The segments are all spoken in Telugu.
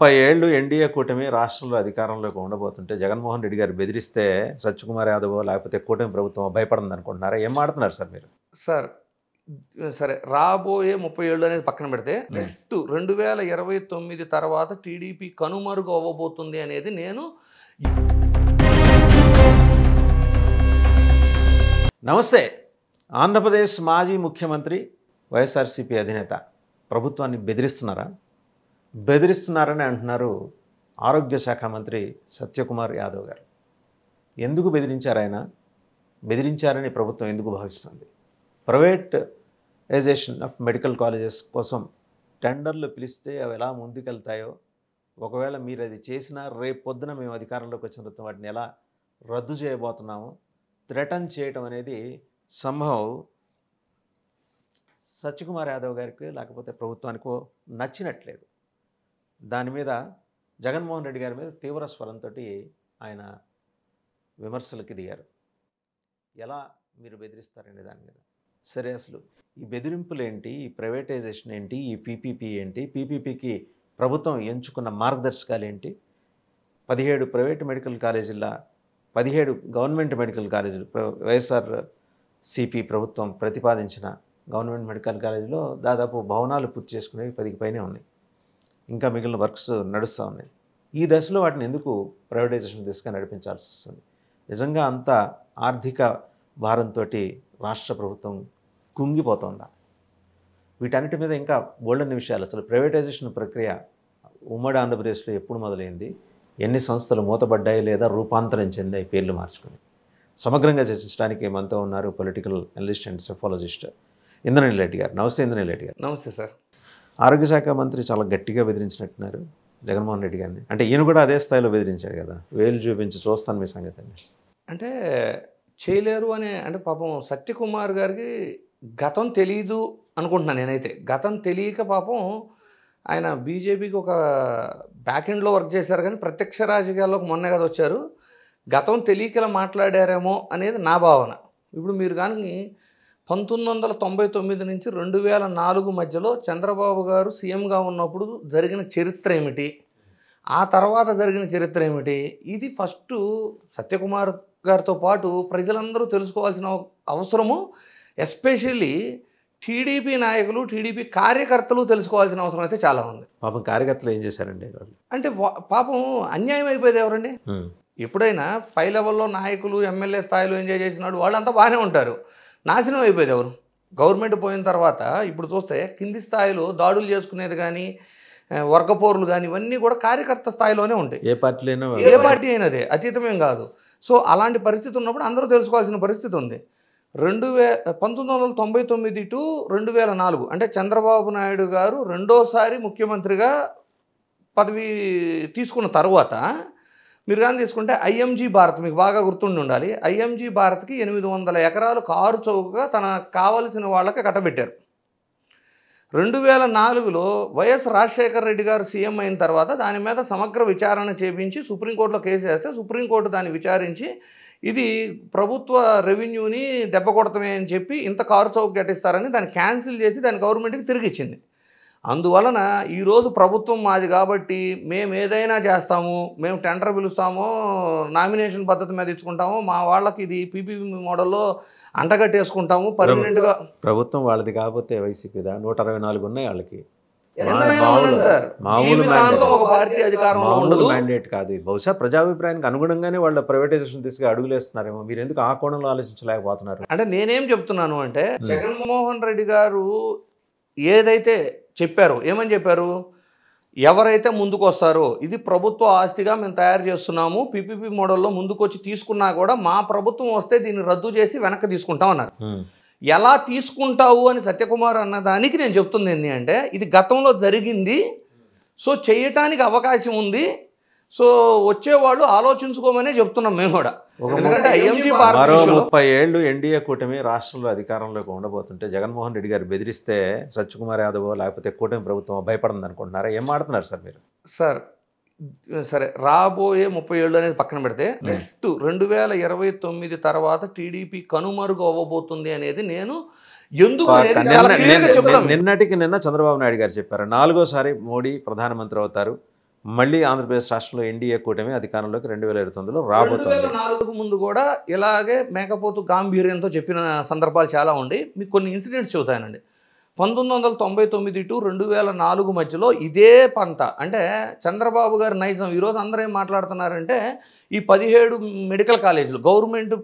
30 ఏళ్ళు ఎన్డీఏ కూటమి రాష్ట్రంలో అధికారంలోకి ఉండబోతుంటే జగన్మోహన్ రెడ్డి గారు బెదిరిస్తే సత్యకుమార్ యాదవ్ లేకపోతే కూటమి ప్రభుత్వం భయపడింది అనుకుంటున్నారా? ఏం మాడుతున్నారు సార్ మీరు? సార్ సరే రాబోయే 30 ఏళ్ళు అనేది పక్కన పెడితే నెక్స్ట్ 2029 తర్వాత టీడీపీ కనుమరుగు అవ్వబోతుంది అనేది నేను నమస్తే. ఆంధ్రప్రదేశ్ మాజీ ముఖ్యమంత్రి వైఎస్ఆర్సీపీ అధినేత ప్రభుత్వాన్ని బెదిరిస్తున్నారని అంటున్నారు ఆరోగ్య శాఖ మంత్రి సత్యకుమార్ యాదవ్ గారు. ఎందుకు బెదిరించారు ఆయన? బెదిరించారని ప్రభుత్వం ఎందుకు భావిస్తుంది? ప్రైవేటైజేషన్ ఆఫ్ మెడికల్ కాలేజెస్ కోసం టెండర్లు పిలిస్తే అవి ఎలా ముందుకెళ్తాయో, ఒకవేళ మీరు అది చేసినా రేపు పొద్దున మేము అధికారంలోకి వచ్చిన తర్వాత వాటిని ఎలా రద్దు చేయబోతున్నామో థ్రెటన్ చేయటం అనేది సంభవ్ సత్యకుమార్ యాదవ్ గారికి లేకపోతే ప్రభుత్వానికో నచ్చినట్లేదు. దాని మీద జగన్మోహన్ రెడ్డి గారి మీద తీవ్ర స్వరంతో ఆయన విమర్శలకి దిగారు. ఎలా మీరు బెదిరిస్తారండి దాని మీద? సరే, అసలు ఈ బెదిరింపులు ఏంటి, ఈ ప్రైవేటైజేషన్ ఏంటి, ఈ పీపీపీ ఏంటి, పీపీపీకి ప్రభుత్వం ఎంచుకున్న మార్గదర్శకాలు ఏంటి? 17 ప్రైవేట్ మెడికల్ కాలేజీల 17 గవర్నమెంట్ మెడికల్ కాలేజీలు వైఎస్ఆర్సీపీ ప్రభుత్వం ప్రతిపాదించిన గవర్నమెంట్ మెడికల్ కాలేజీలో దాదాపు భవనాలు పూర్తి చేసుకునేవి 10కి పైనే ఉన్నాయి. ఇంకా మిగిలిన వర్క్స్ నడుస్తూ ఉన్నాయి. ఈ దశలో వాటిని ఎందుకు ప్రైవేటైజేషన్ దిశగా నడిపించాల్సి వస్తుంది? నిజంగా అంత ఆర్థిక భారంతో రాష్ట్ర ప్రభుత్వం కుంగిపోతుందా? వీటన్నిటి మీద ఇంకా బోల్డన్ని విషయాలు. అసలు ప్రైవేటైజేషన్ ప్రక్రియ ఉమ్మడి ఆంధ్రప్రదేశ్లో ఎప్పుడు మొదలైంది? ఎన్ని సంస్థలు మూతపడ్డాయి లేదా రూపాంతరం చెందాయి పేర్లు మార్చుకొని? సమగ్రంగా చర్చించడానికి మనతో ఉన్నారు political analyst and psephologist Indraneel Reddy గారు. నమస్తే ఇంద్రనీల్ రెడ్డి గారు. నమస్తే సార్. ఆరోగ్య శాఖ మంత్రి చాలా గట్టిగా బెదిరించినట్టున్నారు జగన్మోహన్ రెడ్డి గారిని. అంటే ఈయన కూడా అదే స్థాయిలో బెదిరించాడు కదా, వేలు చూపించి చూస్తాను మీ సంగతి. అంటే చేయలేరు అని అంటే పాపం సత్యకుమార్ గారికి గతం తెలీదు అనుకుంటున్నాను నేనైతే. గతం తెలియక పాపం ఆయన బీజేపీకి ఒక బ్యాక్ ఎండ్లో వర్క్ చేశారు, కానీ ప్రత్యక్ష రాజకీయాల్లోకి మొన్నే కదా వచ్చారు. గతం తెలియకలా మాట్లాడారేమో అనేది నా భావన. ఇప్పుడు మీరు కానీ 1999 నుంచి 2004 మధ్యలో చంద్రబాబు గారు సీఎంగా ఉన్నప్పుడు జరిగిన చరిత్ర ఏమిటి, ఆ తర్వాత జరిగిన చరిత్ర ఏమిటి, ఇది ఫస్ట్ సత్యకుమార్ గారితో పాటు ప్రజలందరూ తెలుసుకోవాల్సిన అవసరము, ఎస్పెషల్లీ టీడీపీ నాయకులు, టీడీపీ కార్యకర్తలు తెలుసుకోవాల్సిన అవసరం అయితే చాలా ఉంది. పాపం కార్యకర్తలు ఏం చేశారండి? అంటే పాపం అన్యాయం అయిపోయేది ఎవరండి? ఎప్పుడైనా పై లెవెల్లో నాయకులు ఎమ్మెల్యే స్థాయిలో ఎంజాయ్ చేసినాడు వాళ్ళంతా బాగానే ఉంటారు. నాశనం అయిపోయేది ఎవరు? గవర్నమెంట్ పోయిన తర్వాత ఇప్పుడు చూస్తే కింది స్థాయిలో దాడులు చేసుకునేది కానీ, వర్గపోరులు కానీ ఇవన్నీ కూడా కార్యకర్త స్థాయిలోనే ఉంటాయి. ఏ పార్టీ అయినా అదే, అతీతమేం కాదు. సో అలాంటి పరిస్థితి ఉన్నప్పుడు అందరూ తెలుసుకోవాల్సిన పరిస్థితి ఉంది. 1999 టు 2004 అంటే చంద్రబాబు నాయుడు గారు రెండోసారి ముఖ్యమంత్రిగా పదవి తీసుకున్న తర్వాత మీరు కానీ తీసుకుంటే ఐఎంజీ భారత్ మీకు బాగా గుర్తుండి ఉండాలి. ఐఎంజీ భారత్కి 800 ఎకరాలు కారు చౌకగా తనకు కావలసిన వాళ్ళకి కట్టబెట్టారు. 2004లో వైఎస్ రాజశేఖర రెడ్డి గారు సీఎం అయిన తర్వాత దాని మీద సమగ్ర విచారణ చేపించి సుప్రీంకోర్టులో కేసు వేస్తే సుప్రీంకోర్టు దాన్ని విచారించి ఇది ప్రభుత్వ రెవెన్యూని దెబ్బ కొడతామే అని చెప్పి ఇంత కారు చౌక కట్టిస్తారని దాన్ని క్యాన్సిల్ చేసి దాన్ని గవర్నమెంట్కి తిరిగి ఇచ్చింది. అందువలన ఈరోజు ప్రభుత్వం మాది కాబట్టి మేము ఏదైనా చేస్తాము, మేము టెండర్ పిలుస్తామో, నామినేషన్ పద్ధతి మీద ఇచ్చుకుంటాము, మా వాళ్ళకి ఇది పీపీపీ మోడల్లో అంటగట్టేసుకుంటాము పర్మనెంట్గా. ప్రభుత్వం వాళ్ళది కాకపోతే వైసీపీదా 164 ఉన్నాయి వాళ్ళకి. మ్యాండేట్ కాదు. బహుశా ప్రజాభిప్రాయానికి అనుగుణంగానే వాళ్ళ ప్రైవేటైజేషన్ దిశగా అడుగులేస్తున్నారేమో. మీరు ఎందుకు ఆ కోణంలో ఆలోచించలేకపోతున్నారు? అంటే నేనేం చెప్తున్నాను అంటే జగన్మోహన్ రెడ్డి గారు ఏదైతే చెప్పారో, ఏమని చెప్పారు, ఎవరైతే ముందుకు వస్తారో ఇది ప్రభుత్వ ఆస్తిగా మేము తయారు చేస్తున్నాము, పీపీపీ మోడల్లో ముందుకు వచ్చి తీసుకున్నా కూడా మా ప్రభుత్వం వస్తే దీన్ని రద్దు చేసి వెనక్కి తీసుకుంటాం అన్నారు. ఎలా తీసుకుంటావు అని సత్యకుమార్ అన్నదానికి నేను చెప్తుంది ఏంటి అంటే ఇది గతంలో జరిగింది, సో చేయటానికి అవకాశం ఉంది, సో వచ్చేవాళ్ళు ఆలోచించుకోమనే చెప్తున్నాం మేము కూడా. ఎందుకంటే ఐఎంజీ భారత్ 30 ఏళ్ళు ఎన్డీఏ కూటమి రాష్ట్రంలో అధికారంలోకి ఉండబోతుంటే జగన్మోహన్ రెడ్డి గారు బెదిరిస్తే సత్యకుమార్ యాదవ్ లేకపోతే కూటమి ప్రభుత్వం భయపడింది అనుకుంటున్నారా? ఏం మాడుతున్నారు సార్ మీరు? సరే రాబోయే 30 ఏళ్ళు అనేది పక్కన పెడితే నెక్స్ట్ 2029 తర్వాత టీడీపీ కనుమరుగు అవ్వబోతుంది అనేది నేను ఎందుకు నిన్నటికి నిన్న చంద్రబాబు నాయుడు గారు చెప్పారు 4వ సారి మోడీ ప్రధానమంత్రి అవుతారు, మళ్ళీ ఆంధ్రప్రదేశ్ రాష్ట్రంలో ఎన్డీఏ కూటమి అధికారంలోకి 2029లో రాబోతోంది. 2004 ముందు కూడా ఇలాగే మేకపోతు గాంభీర్యంతో చెప్పిన సందర్భాలు చాలా ఉండి మీకు కొన్ని ఇన్సిడెంట్స్ చెబుతానండి. 1999 టు 2004 మధ్యలో ఇదే పంత అంటే చంద్రబాబు గారి నైజం. ఈరోజు అందరూ ఏం మాట్లాడుతున్నారంటే ఈ 17 మెడికల్ కాలేజీలు గవర్నమెంట్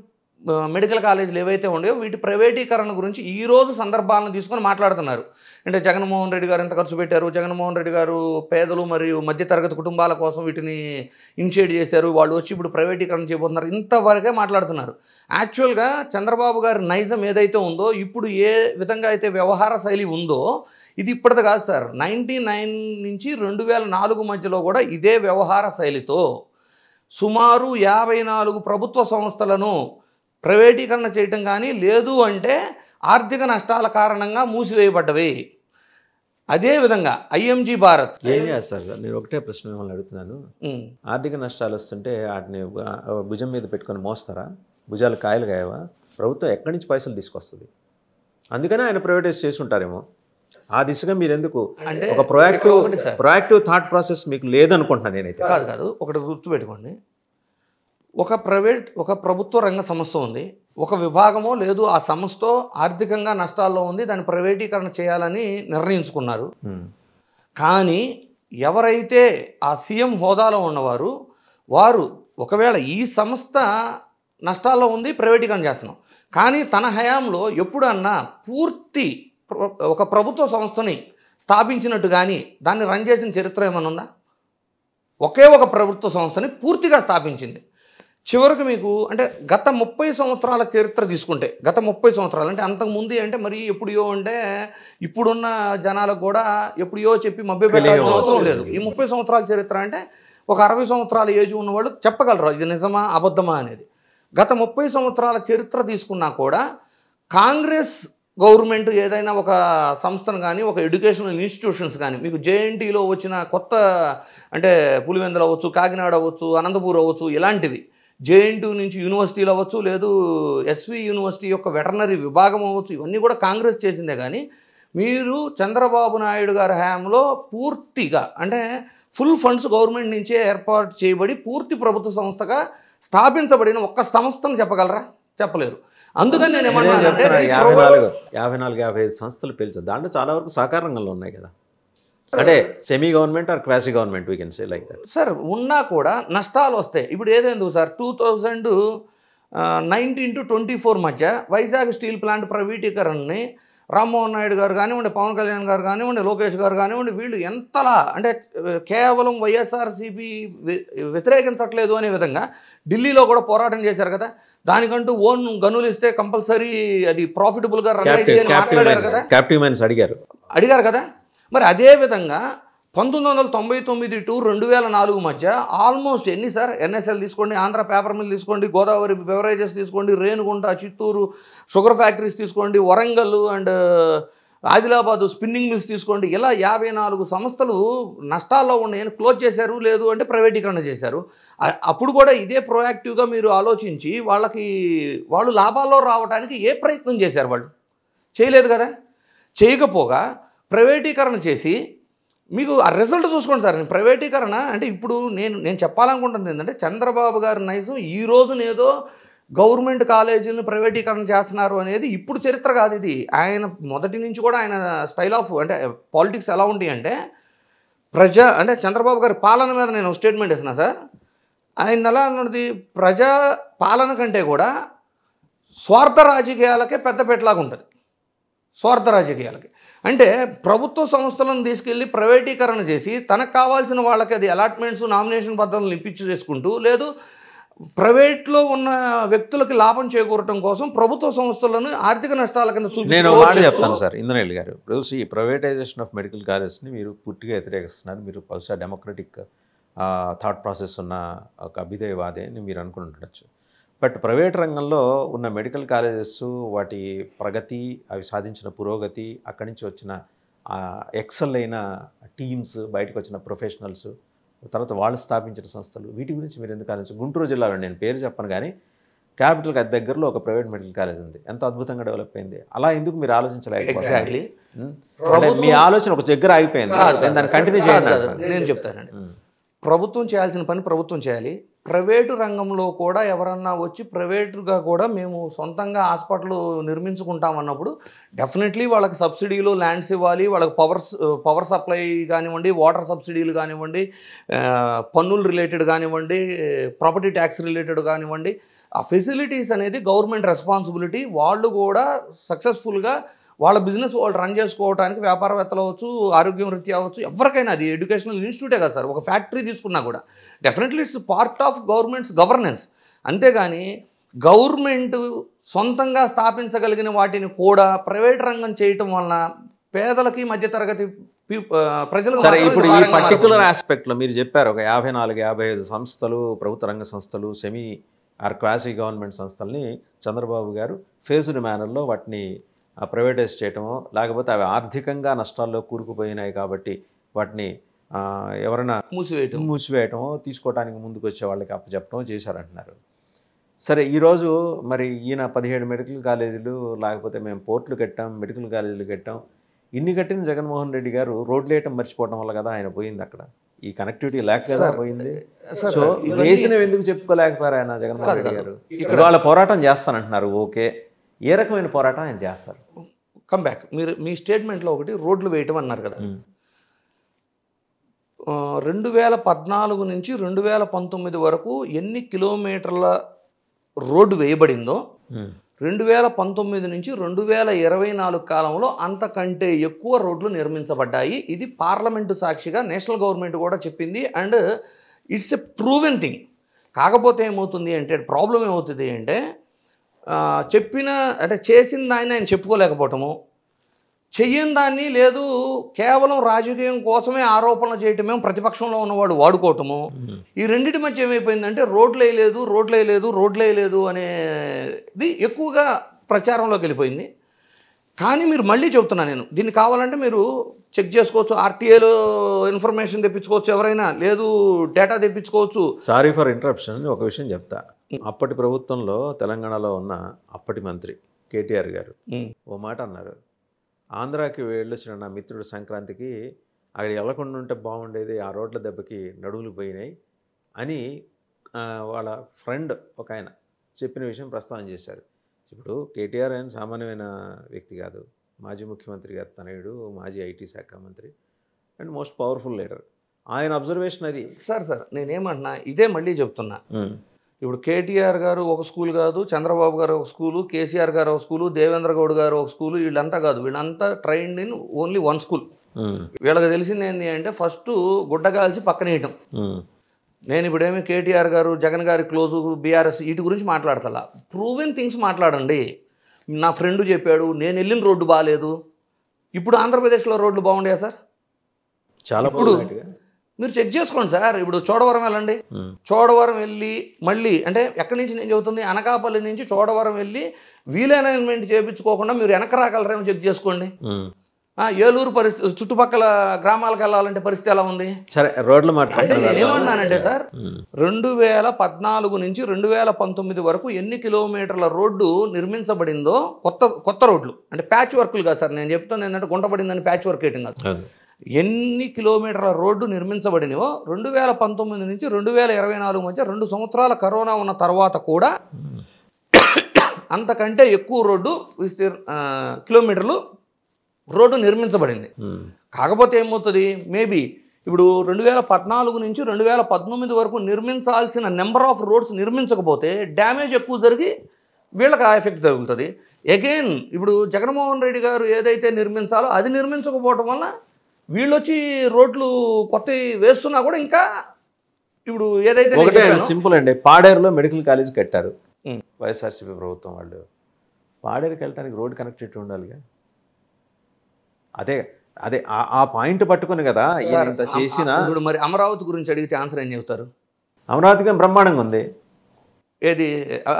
మెడికల్ కాలేజీలు ఏవైతే ఉన్నాయో వీటి ప్రైవేటీకరణ గురించి ఈరోజు సందర్భాలను తీసుకొని మాట్లాడుతున్నారు. అంటే జగన్మోహన్ రెడ్డి గారు ఎంత ఖర్చు పెట్టారు, జగన్మోహన్ రెడ్డి గారు పేదలు మరియు మధ్యతరగతి కుటుంబాల కోసం వీటిని ఇనిషియేట్ చేశారు, వాళ్ళు వచ్చి ఇప్పుడు ప్రైవేటీకరణ చేయబోతున్నారు, ఇంతవరకే మాట్లాడుతున్నారు. యాక్చువల్గా చంద్రబాబు గారి నైజం ఏదైతే ఉందో, ఇప్పుడు ఏ విధంగా అయితే వ్యవహార శైలి ఉందో ఇది ఇప్పటిది కాదు సార్. 99 నుంచి 2004 మధ్యలో కూడా ఇదే వ్యవహార శైలితో సుమారు 54 ప్రభుత్వ సంస్థలను ప్రైవేటీకరణ చేయటం కానీ లేదు అంటే ఆర్థిక నష్టాల కారణంగా మూసివేయబడ్డవి. అదేవిధంగా ఐఎంజీ భారత్ ఏం చేస్తారు సార్? నేను ఒకటే ప్రశ్న మిమ్మల్ని అడుగుతున్నాను. ఆర్థిక నష్టాలు వస్తుంటే వాటిని భుజం మీద పెట్టుకొని మోస్తారా? భుజాలు కాయలు కాయవా? ప్రభుత్వం ఎక్కడి నుంచి పైసలు తీసుకొస్తుంది? అందుకనే ఆయన ప్రైవేటైజ్ చేసి ఉంటారేమో. ఆ దిశగా మీరు ఎందుకు అంటే ఒక ప్రొయాక్టివ్ థాట్ ప్రాసెస్ మీకు లేదనుకుంటున్నాను నేనైతే. కాదు ఒకటి గుర్తుపెట్టుకోండి. ఒక ప్రభుత్వ రంగ సంస్థ ఉంది, ఒక విభాగమో లేదు ఆ సంస్థ ఆర్థికంగా నష్టాల్లో ఉంది, దాన్ని ప్రైవేటీకరణ చేయాలని నిర్ణయించుకున్నారు. కానీ ఎవరైతే ఆ సీఎం హోదాలో ఉన్నవారు వారు ఒకవేళ ఈ సంస్థ నష్టాల్లో ఉంది ప్రైవేటీకరణ చేస్తున్నాం, కానీ తన హయాంలో ఎప్పుడన్నా పూర్తి ఒక ప్రభుత్వ సంస్థని స్థాపించినట్టు కానీ దాన్ని రన్ చేసిన చరిత్ర ఏమైనా ఉందా? ఒకే ఒక ప్రభుత్వ సంస్థని పూర్తిగా స్థాపించింది. చివరికి మీకు అంటే గత 30 సంవత్సరాల చరిత్ర తీసుకుంటే, గత 30 సంవత్సరాలు అంటే అంతకుముందు అంటే మరి ఎప్పుడో అంటే ఇప్పుడున్న జనాలకు కూడా ఎప్పుడో చెప్పి మభ్యపెట్టాల్సిన అవసరం లేదు. ఈ 30 సంవత్సరాల చరిత్ర అంటే ఒక 60 సంవత్సరాల ఏజ్ ఉన్నవాళ్ళు చెప్పగలరు ఇది నిజమా అబద్ధమా అనేది. గత 30 సంవత్సరాల చరిత్ర తీసుకున్నా కూడా కాంగ్రెస్ గవర్నమెంట్ ఏదైనా ఒక సంస్థను కానీ ఒక ఎడ్యుకేషనల్ ఇన్స్టిట్యూషన్స్ కానీ మీకు జేఎన్టీలో వచ్చిన కొత్త అంటే పులివెందులు అవ్వచ్చు, కాకినాడ అవ్వచ్చు, అనంతపూర్ అవ్వచ్చు, ఇలాంటివి జేఎన్టీ నుంచి యూనివర్సిటీలు అవ్వచ్చు, లేదు ఎస్వి యూనివర్సిటీ యొక్క వెటర్నరీ విభాగం అవ్వచ్చు, ఇవన్నీ కూడా కాంగ్రెస్ చేసిందే. కానీ మీరు చంద్రబాబు నాయుడు గారి హయాంలో పూర్తిగా అంటే ఫుల్ ఫండ్స్ గవర్నమెంట్ నుంచే ఏర్పాటు చేయబడి పూర్తి ప్రభుత్వ సంస్థగా స్థాపించబడిన ఒక్క సంస్థను చెప్పగలరా? చెప్పలేరు. అందుకని నేను ఏమన్నానంటే 54-55 సంస్థలు పిలిచారు. దాంట్లో చాలా వరకు సహకార రంగంలో ఉన్నాయి కదా, అంటే semi government are quasi government we can say like that. Sir ఉన్నా కూడా నష్టాలు వస్తాయి. ఇప్పుడు ఏదైంది సార్ 2019 to 24 మధ్య వైజాగ్ స్టీల్ ప్లాంట్ ప్రైవేటీకరణని రామ్మోహన్ నాయుడు గారు కానివ్వండి, పవన్ కళ్యాణ్ గారు కానివ్వండి, లోకేష్ గారు కానివ్వండి, వీళ్ళు ఎంతలా అంటే కేవలం వైఎస్ఆర్సీపీ వ్యతిరేకించట్లేదు అనే విధంగా ఢిల్లీలో కూడా పోరాటం చేశారు కదా. దానికంటూ ఓన్ గనులు ఇస్తే కంపల్సరీ అది ప్రాఫిటబుల్గా రన్ అయితే అని మాట్లాడారు కదా, క్యాప్టివ్ మైన్స్ అడిగారు కదా. మరి అదేవిధంగా 1999 to 2004 మధ్య ఆల్మోస్ట్ ఎన్ని సార్? ఎన్ఎస్ఎల్ తీసుకోండి, ఆంధ్ర పేపర్ మిల్ తీసుకోండి, గోదావరి బెవరేజెస్ తీసుకోండి, రేణుగుంట, చిత్తూరు షుగర్ ఫ్యాక్టరీస్ తీసుకోండి, Warangal and Adilabad spinning mills తీసుకోండి, ఇలా 54 సంస్థలు నష్టాల్లో ఉన్నాయని క్లోజ్ చేశారు, లేదు అంటే ప్రైవేటీకరణ చేశారు. అప్పుడు కూడా ఇదే ప్రొయాక్టివ్గా మీరు ఆలోచించి వాళ్ళు లాభాల్లో రావడానికి ఏ ప్రయత్నం చేశారు? వాళ్ళు చేయలేదు కదా. చేయకపోగా ప్రైవేటీకరణ చేసి మీకు ఆ రిజల్ట్ చూసుకోండి సార్. ప్రైవేటీకరణ అంటే ఇప్పుడు నేను చెప్పాలనుకుంటుంది ఏంటంటే చంద్రబాబు గారి నైజం ఈ రోజునేదో గవర్నమెంట్ కాలేజీలను ప్రైవేటీకరణ చేస్తున్నారు అనేది ఇప్పుడు చరిత్ర కాదు. ఇది ఆయన మొదటి నుంచి కూడా ఆయన స్టైల్ ఆఫ్ అంటే పాలిటిక్స్ ఎలా ఉంటాయి అంటే అంటే చంద్రబాబు గారి పాలన మీద నేను స్టేట్మెంట్ ఇస్తున్నా సార్. ఆయన ఎలా అన్నది ప్రజా పాలన కంటే కూడా స్వార్థ రాజకీయాలకే పెద్దపెట్టలాగా ఉంటుంది. స్వార్థ రాజకీయాలకి అంటే ప్రభుత్వ సంస్థలను తీసుకెళ్ళి ప్రైవేటీకరణ చేసి తనకు కావాల్సిన వాళ్ళకి అది అలాట్మెంట్స్ నామినేషన్ పద్ధతులను ఇప్పించి చేసుకుంటూ, లేదు ప్రైవేట్లో ఉన్న వ్యక్తులకి లాభం చేకూరటం కోసం ప్రభుత్వ సంస్థలను ఆర్థిక నష్టాల కింద నేను చెప్తాను సార్ ఇంద్రనీల్ గారు. ఇప్పుడు ఈ ప్రైవేటైజేషన్ ఆఫ్ మెడికల్ కాలేజ్ని మీరు పూర్తిగా వ్యతిరేకిస్తున్నారు. మీరు బహుశా డెమోక్రటిక్ థాట్ ప్రాసెస్ ఉన్న ఒక అభ్యుదయవాదే అని మీరు అనుకుంటుండొచ్చు. బట్ ప్రైవేట్ రంగంలో ఉన్న మెడికల్ కాలేజెస్ వాటి ప్రగతి, అవి సాధించిన పురోగతి, అక్కడి నుంచి వచ్చిన ఎక్సెల్ అయిన టీమ్స్, బయటకు వచ్చిన ప్రొఫెషనల్స్, తర్వాత వాళ్ళు స్థాపించిన సంస్థలు, వీటి గురించి మీరు ఎందుకు ఆలోచించారు? గుంటూరు జిల్లాలో నేను పేరు చెప్పను కానీ క్యాపిటల్కి అది దగ్గరలో ఒక ప్రైవేట్ మెడికల్ కాలేజ్ ఉంది, ఎంత అద్భుతంగా డెవలప్ అయింది. అలా ఎందుకు మీరు ఆలోచించలేకపోయారు? మీ ఆలోచన ఒక దగ్గర ఆగిపోయింది, దాన్ని కంటిన్యూ చేయాలి. నేను చెప్తానండి. ప్రభుత్వం చేయాల్సిన పని ప్రభుత్వం చేయాలి. ప్రైవేటు రంగంలో కూడా ఎవరన్నా వచ్చి ప్రైవేటుగా కూడా మేము సొంతంగా హాస్పిటల్ నిర్మించుకుంటాం అన్నప్పుడు డెఫినెట్లీ వాళ్ళకి సబ్సిడీలు ల్యాండ్స్ ఇవ్వాలి, వాళ్ళకి పవర్ సప్లై కానివ్వండి, వాటర్ సబ్సిడీలు కానివ్వండి, పన్నులు రిలేటెడ్ కానివ్వండి, ప్రాపర్టీ ట్యాక్స్ రిలేటెడ్ కానివ్వండి, ఆ ఫెసిలిటీస్ అనేది గవర్నమెంట్ రెస్పాన్సిబిలిటీ. వాళ్ళు కూడా సక్సెస్ఫుల్గా వాళ్ళ బిజినెస్ వాళ్ళు రన్ చేసుకోవడానికి వ్యాపారవేత్తలు అవ్వచ్చు, ఆరోగ్యం రీత్యా అవ్వచ్చు, ఎవరికైనా అది ఎడ్యుకేషనల్ ఇన్స్టిట్యూటే కదా సార్. ఒక ఫ్యాక్టరీ తీసుకున్నా కూడా definitely it's part of governments governance. అంతేగాని గవర్నమెంట్ సొంతంగా స్థాపించగలిగిన వాటిని కూడా ప్రైవేట్ రంగం చేయటం వలన పేదలకి మధ్యతరగతి ప్రజలకు సరే, ఇప్పుడు ఈ పర్టికులర్ ఆస్పెక్ట్లో మీరు చెప్పారు ఒక 54-55 సంస్థలు, ప్రభుత్వ రంగ సంస్థలు, సెమీ ఆర్ క్వాసీ గవర్నమెంట్ సంస్థల్ని చంద్రబాబు గారు ఫేజ్డ్ మేనర్లో వాటిని ప్రైవేటైజ్ చేయటమో, లేకపోతే అవి ఆర్థికంగా నష్టాల్లో కూరుకుపోయినాయి కాబట్టి వాటిని ఎవరైనా మూసివేయటమో, తీసుకోవడానికి ముందుకు వచ్చే వాళ్ళకి అప్పచెప్పటమో చేశారంటున్నారు. సరే, ఈరోజు మరి ఈయన 17 మెడికల్ కాలేజీలు, లేకపోతే మేము పోర్టులు కట్టాం, మెడికల్ కాలేజీలు కట్టాం, ఇన్ని కట్టిన జగన్మోహన్ రెడ్డి గారు రోడ్లు వేయటం మర్చిపోవటం వల్ల కదా ఆయన పోయింది. అక్కడ ఈ కనెక్టివిటీ లేక కదా పోయింది. సో వేసినవి ఎందుకు చెప్పుకోలేకపోయారు ఆయన జగన్మోహన్ రెడ్డి గారు? ఇవాళ పోరాటం చేస్తానంటున్నారు, ఓకే, ఏ రకమైన పోరాటం ఆయన చేస్తారు? కమ్ బ్యాక్, మీరు మీ స్టేట్మెంట్లో ఒకటి రోడ్లు వేయటం అన్నారు కదా. 2014 నుంచి 2019 వరకు ఎన్ని కిలోమీటర్ల రోడ్డు వేయబడిందో 2019 నుంచి 2024 కాలంలో అంతకంటే ఎక్కువ రోడ్లు నిర్మించబడ్డాయి. ఇది పార్లమెంటు సాక్షిగా నేషనల్ గవర్నమెంట్ కూడా చెప్పింది. And it's a proven thing. కాకపోతే ఏమవుతుంది అంటే, ప్రాబ్లం ఏమవుతుంది అంటే, చెప్పిన అంటే చేసిన దాన్ని ఆయన చెప్పుకోలేకపోవటము, చెయ్యని దాన్ని లేదు కేవలం రాజకీయం కోసమే ఆరోపణలు చేయటమే ప్రతిపక్షంలో ఉన్నవాడు వాడుకోవటము. ఈ రెండింటి మధ్య ఏమైపోయిందంటే రోడ్లు వేయలేదు అనేది ఎక్కువగా ప్రచారంలోకి వెళ్ళిపోయింది. కానీ మీరు మళ్ళీ చెప్తున్నా నేను, దీన్ని కావాలంటే మీరు చెక్ చేసుకోవచ్చు, ఆర్టీఏలో ఇన్ఫర్మేషన్ తెప్పించుకోవచ్చు, ఎవరైనా లేదు డేటా తెప్పించుకోవచ్చు. సారీ ఫర్ ఇంటరప్షన్, ఒక విషయం చెప్తా. అప్పటి ప్రభుత్వంలో తెలంగాణలో ఉన్న అప్పటి మంత్రి కేటీఆర్ గారు ఓ మాట అన్నారు, ఆంధ్రాకి వెళ్ళొచ్చిన నా మిత్రుడు సంక్రాంతికి అక్కడ వెళ్ళకుండా ఉంటే బాగుండేది, ఆ రోడ్ల దెబ్బకి నడువులు పోయినాయి అని వాళ్ళ ఫ్రెండ్ ఒక ఆయన చెప్పిన విషయం ప్రస్తావన చేశారు. ఇప్పుడు కేటీఆర్ ఆయన సామాన్యమైన వ్యక్తి కాదు, మాజీ ముఖ్యమంత్రి గారు తనయుడు, మాజీ ఐటీ శాఖ మంత్రి అండ్ మోస్ట్ పవర్ఫుల్ లీడర్. ఆయన అబ్జర్వేషన్ అది. సార్ నేనేమంటున్నా, ఇదే మళ్ళీ చెప్తున్నా. ఇప్పుడు కేటీఆర్ గారు ఒక స్కూల్ కాదు, చంద్రబాబు గారు ఒక స్కూలు, కేసీఆర్ గారు ఒక స్కూలు, దేవేంద్ర గౌడ్ గారు ఒక స్కూలు, వీళ్ళంతా కాదు, వీళ్ళంతా trained in only one school. వీళ్ళకి తెలిసింది ఏంటి అంటే ఫస్ట్ గుడ్డ కాల్చి పక్కన వేయటం. నేను ఇప్పుడేమి కేటీఆర్ గారు జగన్ గారి క్లోజు బీఆర్ఎస్ వీటి గురించి మాట్లాడతా, ప్రూవెన్ థింగ్స్ మాట్లాడండి. నా ఫ్రెండ్ చెప్పాడు, నేను వెళ్ళిన రోడ్డు బాగాలేదు. ఇప్పుడు ఆంధ్రప్రదేశ్లో రోడ్లు బాగుండేయా సార్? చాలా. ఇప్పుడు మీరు చెక్ చేసుకోండి సార్. ఇప్పుడు చోడవరం వెళ్ళండి, చోడవరం వెళ్ళి మళ్ళీ అంటే ఎక్కడి నుంచి నేను చెబుతుంది, అనకాపల్లి నుంచి చోడవరం వెళ్ళి వీల్ అలైన్మెంట్ చేయించుకోకుండా మీరు వెనక రాగలరేమో చెక్ చేసుకోండి. ఏలూరు పరిస్థితి, చుట్టుపక్కల గ్రామాలకు వెళ్ళాలంటే పరిస్థితి ఎలా ఉంది? సరే, రోడ్ల మాట నేనేమన్నానంటే సార్, 2014 నుంచి 2019 వరకు ఎన్ని కిలోమీటర్ల రోడ్డు నిర్మించబడిందో, కొత్త రోడ్లు అంటే ప్యాచ్ వర్క్లు కాదు సార్. నేను చెప్తాను ఏంటంటే గుంట పడిందని ప్యాచ్ వర్క్ వేయటం కాదు. ఎన్ని కిలోమీటర్ల రోడ్డు నిర్మించబడినవో 2019 నుంచి 2024 మధ్య 2 సంవత్సరాల కరోనా ఉన్న తర్వాత కూడా అంతకంటే ఎక్కువ రోడ్డు కిలోమీటర్లు రోడ్డు నిర్మించబడింది. కాకపోతే ఏమవుతుంది, మేబీ ఇప్పుడు 2014 నుంచి 2019 వరకు నిర్మించాల్సిన నెంబర్ ఆఫ్ రోడ్స్ నిర్మించకపోతే డ్యామేజ్ ఎక్కువ జరిగి వీళ్ళకి ఆ ఎఫెక్ట్ జరుగుతుంది. అగైన్ ఇప్పుడు జగన్మోహన్ రెడ్డి గారు ఏదైతే నిర్మించాలో అది నిర్మించకపోవడం వల్ల వీళ్ళు వచ్చి రోడ్లు కొత్త వేస్తున్నా కూడా ఇంకా ఇప్పుడు ఏదైతే సింపుల్ అండి, పాడేరులో మెడికల్ కాలేజ్ కట్టారు వైఎస్ఆర్సీపీ ప్రభుత్వం వాళ్ళు. పాడేరుకి వెళ్ళడానికి రోడ్ కనెక్టివిటీ ఉండాలిగా. అదే ఆ పాయింట్ పట్టుకుని కదా ఇంత చేసిన. ఇప్పుడు మరి అమరావతి గురించి అడిగితే ఆన్సర్ ఏం చెబుతారు? అమరావతికి బ్రహ్మాండంగా ఉంది. ఏది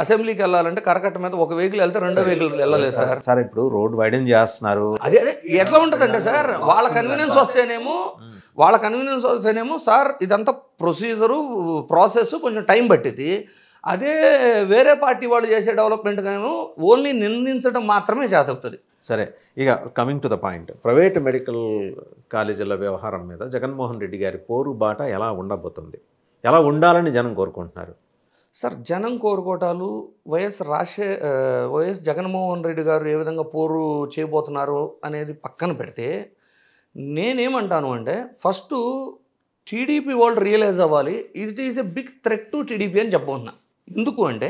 అసెంబ్లీకి వెళ్ళాలంటే కరకట్ట మీద ఒక వెహికల్ వెళ్తే 2వ వెహికల్ వెళ్ళలేదు సార్. సార్ ఇప్పుడు రోడ్ వైడెన్ చేస్తున్నారు. అదే ఎట్లా ఉంటుందంటే సార్, వాళ్ళ కన్వీనియన్స్ వస్తేనేమో సార్ ఇదంతా ప్రాసెస్ కొంచెం టైం పట్టింది. అదే వేరే పార్టీ వాళ్ళు చేసే డెవలప్మెంట్ గాను ఓన్లీ నిందించడం మాత్రమే చేతవుతుంది. సరే, ఇక coming to the point, private medical కాలేజీల వ్యవహారం మీద జగన్మోహన్ రెడ్డి గారి పోరుబాట ఎలా ఉండబోతుంది, ఎలా ఉండాలని జనం కోరుకుంటున్నారు? సార్, జనం కోరుకోవటాలు వైఎస్ జగన్మోహన్ రెడ్డి గారు ఏ విధంగా పోరు చేయబోతున్నారు అనేది పక్కన పెడితే, నేనేమంటాను అంటే ఫస్ట్ టీడీపీ వాళ్ళు రియలైజ్ అవ్వాలి, it is a big threat to TDP అని చెప్పబోతున్నా. ఎందుకు అంటే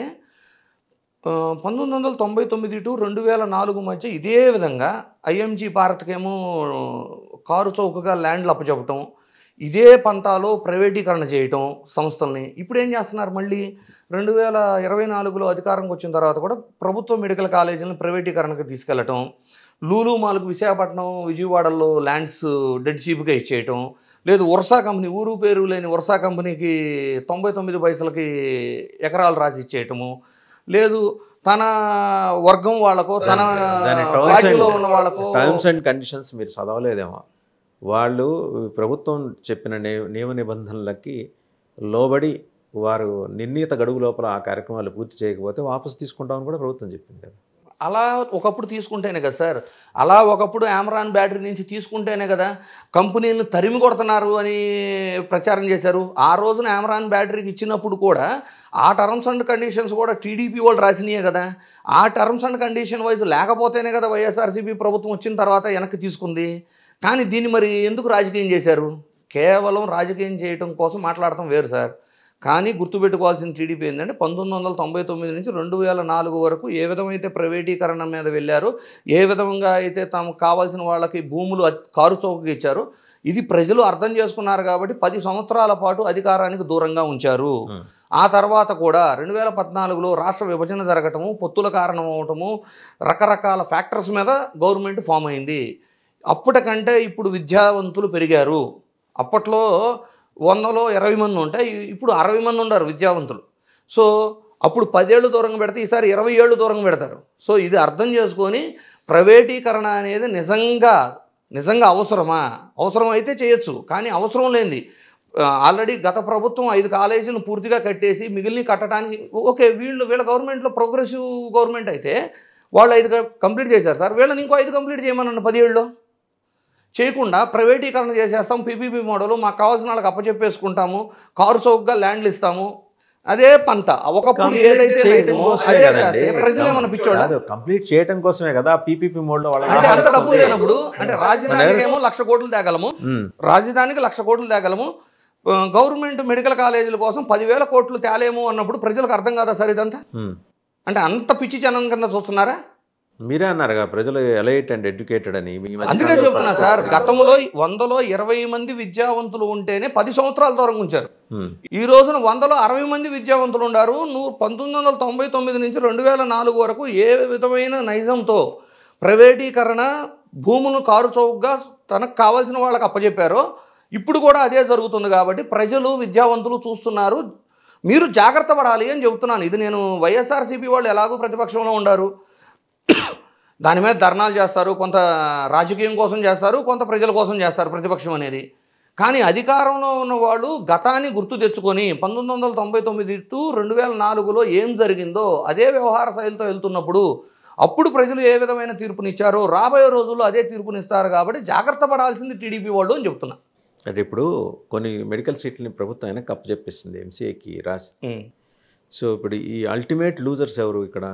1999 టు 2004 మధ్య ఇదే విధంగా ఐఎంజీ భారత్కేమో కారు చౌకగా ల్యాండ్లు అప్పచెప్పటం, ఇదే పంతాలో ప్రైవేటీకరణ చేయటం సంస్థల్ని. ఇప్పుడు ఏం చేస్తున్నారు, మళ్ళీ 2024లో అధికారంకి వచ్చిన తర్వాత కూడా ప్రభుత్వ మెడికల్ కాలేజీలను ప్రైవేటీకరణకు తీసుకెళ్లటం, లూలు మాల్కు విశాఖపట్నం విజయవాడలో ల్యాండ్స్ డెడ్ చీప్గా ఇచ్చేయటం, లేదు వర్షా కంపెనీ, ఊరు పేరు లేని వర్షా కంపెనీకి 99 పైసలకి ఎకరాలు రాసి ఇచ్చేయటము, లేదు తన వర్గం వాళ్ళకో తన పార్టీలో ఉన్న వాళ్ళకో. టర్మ్స్ అండ్ కండిషన్స్ మీరు చదవలేదేమో, వాళ్ళు ప్రభుత్వం చెప్పిన నియమ నిబంధనలకి లోబడి వారు నిర్ణీత గడువు లోపల ఆ కార్యక్రమాలు పూర్తి చేయకపోతే వాపసు తీసుకుంటామని కూడా ప్రభుత్వం చెప్పింది కదా. అలా ఒకప్పుడు తీసుకుంటేనే కదా సార్, అలా ఒకప్పుడు ఆమ్రాన్ బ్యాటరీ నుంచి తీసుకుంటేనే కదా కంపెనీలను తరిమి కొడుతున్నారు అని ప్రచారం చేశారు. ఆ రోజున ఆమ్రాన్ బ్యాటరీకి ఇచ్చినప్పుడు కూడా ఆ టర్మ్స్ అండ్ కండిషన్స్ కూడా టీడీపీ వాళ్ళు రాసినాయే కదా. ఆ టర్మ్స్ అండ్ కండిషన్ వైజ్ లేకపోతేనే కదా వైఎస్ఆర్సీపీ ప్రభుత్వం వచ్చిన తర్వాత వెనక్కి తీసుకుంది. కానీ దీన్ని మరి ఎందుకు రాజకీయం చేశారు? కేవలం రాజకీయం చేయటం కోసం మాట్లాడటం వేరు సార్. కానీ గుర్తుపెట్టుకోవాల్సిన టీడీపీ ఏంటంటే 1999 నుంచి 2004 వరకు ఏ విధమైతే ప్రైవేటీకరణ మీద వెళ్ళారో, ఏ విధంగా అయితే తమకు కావాల్సిన వాళ్ళకి భూములు కారు చౌకగా ఇచ్చారో, ఇది ప్రజలు అర్థం చేసుకున్నారు కాబట్టి 10 సంవత్సరాల పాటు అధికారానికి దూరంగా ఉంచారు. ఆ తర్వాత కూడా 2014లో రాష్ట్ర విభజన జరగటము, పొత్తుల కారణం అవటము, రకరకాల ఫ్యాక్టర్స్ మీద గవర్నమెంట్ ఫామ్ అయింది. అప్పటికంటే ఇప్పుడు విద్యావంతులు పెరిగారు. అప్పట్లో 100లో 20 మంది ఉంటే ఇప్పుడు 60 మంది ఉన్నారు విద్యావంతులు. సో అప్పుడు 10 ఏళ్ళు దూరంగా పెడితే ఈసారి 20 ఏళ్ళు దూరంగా పెడతారు. సో ఇది అర్థం చేసుకొని ప్రైవేటీకరణ అనేది నిజంగా అవసరమా? అవసరం అయితే చేయొచ్చు, కానీ అవసరం లేనిది ఆల్రెడీ గత ప్రభుత్వం 5 కాలేజీలను పూర్తిగా కట్టేసి మిగిలిన కట్టడానికి ఓకే, వీళ్ళ గవర్నమెంట్లో ప్రోగ్రెసివ్ గవర్నమెంట్ అయితే వాళ్ళు 5 కంప్లీట్ చేశారు సార్, వీళ్ళని ఇంకో 5 కంప్లీట్ చేయమనండి 10 ఏళ్ళలో. చేయకుండా ప్రైవేటీకరణ చేసేస్తాం, పీపీపీ మోడల్ మాకు కావాల్సిన వాళ్ళకి అప్పచెప్పేసుకుంటాము, కారు చౌకగా ల్యాండ్లు ఇస్తాము, అదే పంత. ఒకప్పుడు ఏదైతే ప్రజలు ఏమన్నా పిచ్చోళ్ళు కంప్లీట్ చేయడం కోసమే కదా పీపీపీ మోడల్. అంటే అంత డబ్బులు లేనప్పుడు అంటే రాజధానికి ఏమో 1,00,000 కోట్లు తేగలము, రాజధానికి 1,00,000 కోట్లు తేగలము, గవర్నమెంట్ మెడికల్ కాలేజీల కోసం 10,000 కోట్లు తేలేము అన్నప్పుడు ప్రజలకు అర్థం కాదా సార్ ఇదంతా? అంటే అంత పిచ్చి జనం కింద చూస్తున్నారా? మీరే అన్నారుగా ప్రజలు ఎలైట్ అండ్ ఎడ్యుకేటెడ్ అని. అందుకే చెప్తున్నా సార్, గతంలో 100లో 20 మంది విద్యావంతులు ఉంటేనే 10 సంవత్సరాల దూరంగా ఉంచారు. ఈ రోజున 100లో 60 మంది విద్యావంతులు ఉన్నారు. 1999 నుంచి 2004 వరకు ఏ విధమైన నైజంతో ప్రైవేటీకరణ, భూములు కారు చౌకగా తనకు కావాల్సిన వాళ్ళకి అప్పచెప్పారో ఇప్పుడు కూడా అదే జరుగుతుంది. కాబట్టి ప్రజలు విద్యావంతులు చూస్తున్నారు, మీరు జాగ్రత్త పడాలి అని చెబుతున్నాను. ఇది నేను వైఎస్ఆర్సీపీ వాళ్ళు ఎలాగో ప్రతిపక్షంలో ఉండారు, దాని మీద ధర్నాలు చేస్తారు, కొంత రాజకీయం కోసం చేస్తారు, కొంత ప్రజల కోసం చేస్తారు ప్రతిపక్షం అనేది. కానీ అధికారంలో ఉన్న వాళ్ళు గతాన్ని గుర్తు తెచ్చుకొని 1999 టు 2004లో ఏం జరిగిందో అదే వ్యవహార శైలితో వెళ్తున్నప్పుడు అప్పుడు ప్రజలు ఏ విధమైన తీర్పునిచ్చారో రాబోయే రోజుల్లో అదే తీర్పునిస్తారు. కాబట్టి జాగ్రత్త పడాల్సింది టీడీపీ వాళ్ళు అని చెప్తున్నా. అంటే ఇప్పుడు కొన్ని మెడికల్ సీట్లని ప్రభుత్వం అయినా కప్పు చెప్పేసింది ఎంసీఏకి రాసి. సో ఇప్పుడు ఈ అల్టిమేట్ లూజర్స్ ఎవరు ఇక్కడ?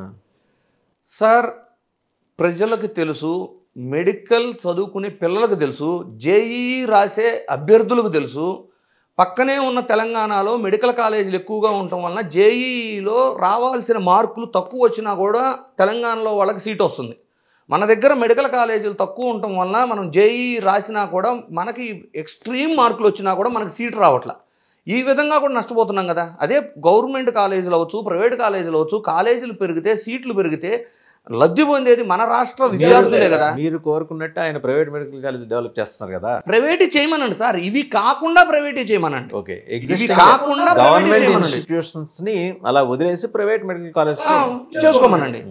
సార్, ప్రజలకు తెలుసు, మెడికల్ చదువుకునే పిల్లలకు తెలుసు, జేఈఈ రాసే అభ్యర్థులకు తెలుసు. పక్కనే ఉన్న తెలంగాణలో మెడికల్ కాలేజీలు ఎక్కువగా ఉండటం వలన జేఈఈలో రావాల్సిన మార్కులు తక్కువ వచ్చినా కూడా తెలంగాణలో వాళ్ళకి సీట్ వస్తుంది. మన దగ్గర మెడికల్ కాలేజీలు తక్కువ ఉండటం వలన మనం జేఈఈ రాసినా కూడా మనకి ఎక్స్ట్రీమ్ మార్కులు వచ్చినా కూడా మనకి సీట్ రావట్లా. ఈ విధంగా కూడా నష్టపోతున్నాం కదా. అదే గవర్నమెంట్ కాలేజీలు అవచ్చు, ప్రైవేట్ కాలేజీలు అవచ్చు, కాలేజీలు పెరిగితే సీట్లు పెరిగితే లబ్ధి పొందేది మన రాష్ట్ర విద్యార్థులే కదా. మీరు కోరుకున్నట్టు ఆయన ప్రైవేట్ మెడికల్ కాలేజ్ డెవలప్ చేస్తున్నారు కదా. ప్రైవేట్ చేయమనండి సార్, ఇవి కాకుండా ప్రైవేట్ చేయమనండి. ఓకే, ఇవి కాకుండా గవర్నమెంట్ ఇన్స్టిట్యూషన్స్ ని అలా వదిలేసి ప్రైవేట్ మెడికల్ కాలేజ్ చేసుకోమనండి.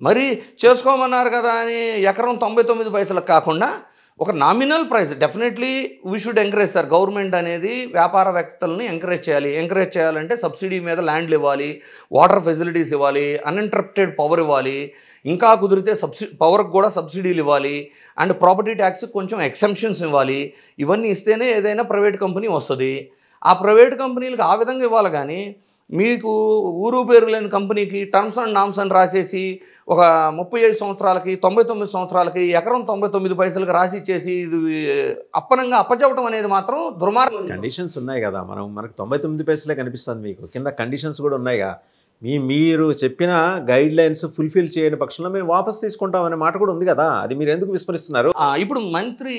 మరి చేసుకోమన్నారు కదా అని ఎకరం 99 పైసలకు కాకుండా ఒక nominal price definitely we should encourage sir. Government అనేది వ్యాపారవేత్తలని ఎంకరేజ్ చేయాలి. ఎంకరేజ్ చేయాలంటే సబ్సిడీ మీద ల్యాండ్లు ఇవ్వాలి, వాటర్ ఫెసిలిటీస్ ఇవ్వాలి, అన్ఇంటరప్టెడ్ పవర్ ఇవ్వాలి, ఇంకా కుదిరితే పవర్కి కూడా సబ్సిడీలు ఇవ్వాలి, అండ్ ప్రాపర్టీ ట్యాక్స్ కొంచెం ఎక్సెంప్షన్స్ ఇవ్వాలి. ఇవన్నీ ఇస్తేనే ఏదైనా ప్రైవేట్ కంపెనీ వస్తుంది. ఆ ప్రైవేట్ కంపెనీలకు ఆ విధంగా ఇవ్వాలి. కానీ మీకు ఊరు పేరు లేని కంపెనీకి టర్మ్స్ అండ్ నామ్స్ అని రాసేసి ఒక 35 సంవత్సరాలకి 99 సంవత్సరాలకి ఎకరం 99 పైసలకి రాసి ఇచ్చేసి ఇది అప్పనంగా అప్పచెప్పడం అనేది మాత్రం దుర్మార్గం. కండిషన్స్ ఉన్నాయి కదా, మనకు 99 పైసలే కనిపిస్తుంది, మీకు కింద కండిషన్స్ కూడా ఉన్నాయిగా. మీరు చెప్పిన గైడ్ లైన్స్ ఫుల్ఫిల్ చేయని పక్షంలో మేము వాపస్ తీసుకుంటాం అనే మాట కూడా ఉంది కదా, అది మీరు ఎందుకు విస్మరిస్తున్నారు? ఇప్పుడు మంత్రి